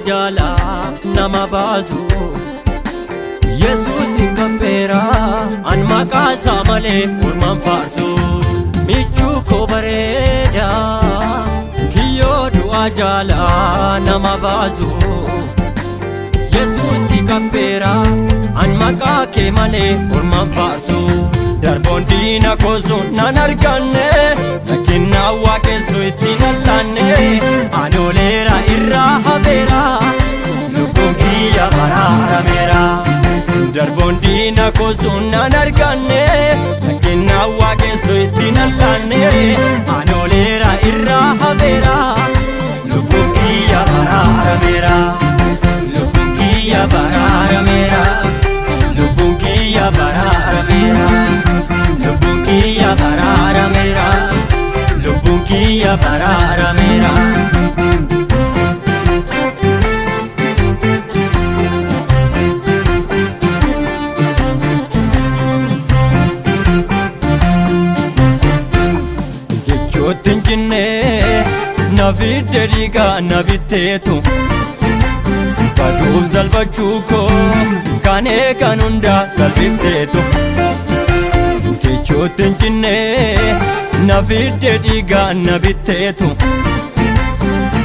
jala nama baasu Yesuus kabbeera an maqaa isaa malee ormaan faarsu michuu koo bareeda kiyyoo du'aa jala nama baasu Yesuus kabbeera an maqaa kee malee ormaan faarsu darboon diina koo sun nan arganne lakinna waaqessu ittiin allaanne adoleera irraa hafeera lubbuun kiyya baraarameera darboon diina koo sun nan arganne lakinna waaqessu ittiin allaanne adoleera irraa hafeera lubbuun kiyya baraarameera lubbuun kiyya baraarameera lubbuun kiyya baraarameera lubbuun kiyya baraarameera lubbuun kiyya baraarameera jechoottin jinne nafidde dhiigaa nabitteetu baduuf salphachuu koo kan eegan hunda salphifteetu jechoottin jinne nafidde dhiigaa nabitteetu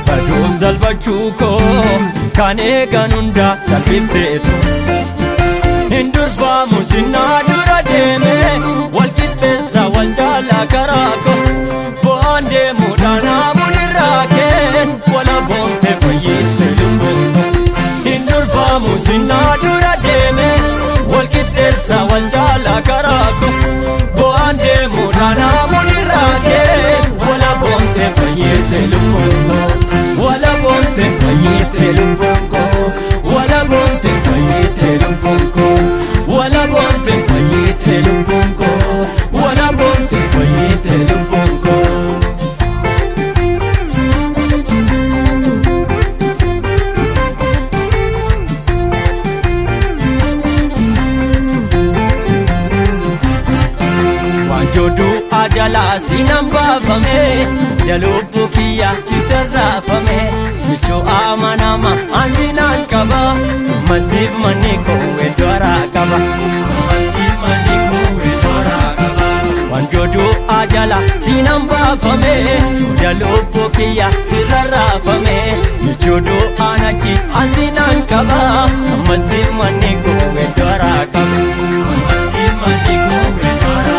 baduuf salphachuu koo kan eegan hunda salphifteetu hin durfaamu sinnaa dura deeme wal qixxeessa wal caalaa karaa koo bo'aan deemuudhaan haamuun irraa keen wala boonte fayyitte lubbuun hin durfaamu sinnaa dura deeme wal qixxeessa wal caalaa karaa koo bo'aan deemuudhaan haamuun irraa keen wala boonte fayyitte lubbuun koo wala boonte fayyitte lubbuun koo wala boonte fayyitte lubbuun koo wala boonte fayyitte lubbuun koo wala boonte fayyitte lubbuun koo jodu ajala sinan baafame jalubbu kiyya sitarraafame michoo amanama ansinan qaba masiif manni koo eddoora qaba masiif manni koo eddoora qaba wan jodu ajala sinan baafame jalubbu kiyya sitarraafame michoo anachi ansinan qaba masiif manni koo eddoora qaba masiif manni koo eddoora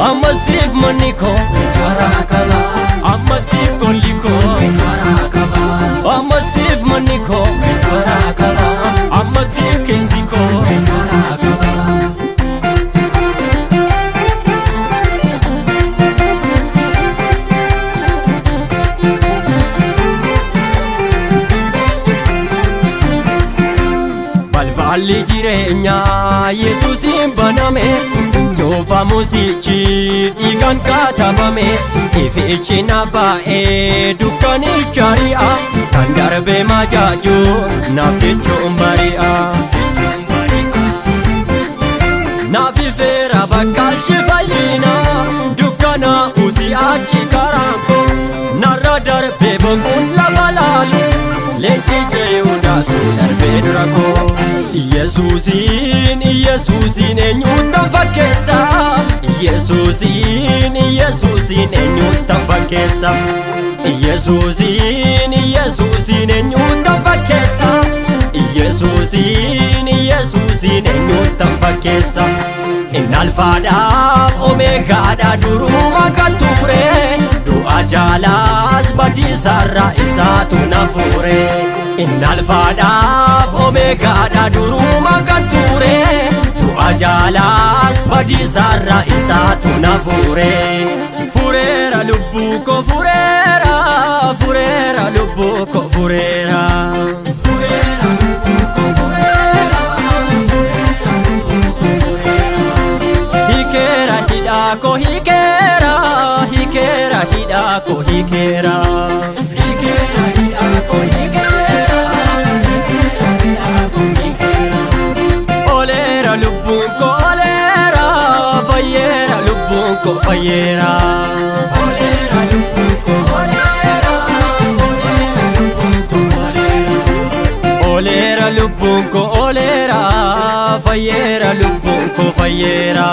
Amasif maniko karakaba Amasif koliko karakaba Amasif maniko karakaba Amasif kenziko karakaba Balballi jireenya Yesuusin baname Joofa musichi dhiigaan katabame ifichi na baa'ee dukkanicha ri'a kan darbe majaajuun naaf jechuun bari'a naaf ifeera bakkaalchi fayyina dukkana usii achi karaanko narra darbe bonkuun lafa laalu leenci jee hundaatu darbee dura koo Yesuusin eenyuutan fakkeessa Yesuusin eenyuutan fakkeessa Yesuusin eenyuutan fakkeessa Yesuusin eenyuutan fakkeessa inni alfaadhaaf omeegaadha duruma kan ture du'a jaalaas badiisarra isaatu na fuure inni alfaadhaaf omeegaadha duruma kan ture du'a jaalaas badiisarra isaatu na fuure fureera lubbuu koo fureera fureera lubbuu koo fureera hikeera hidhaa koo hikeera hikeera hidhaa koo hikeera hikeera hidhaa koo hikeera hikeera hidhaa koo hikeera oleera lubbuun koo oleera fayyeera lubbuun koo fayyeera oleera lubbuun koo oleera oleera lubbuun koo oleera fayyeera lubbuun koo fayyeera.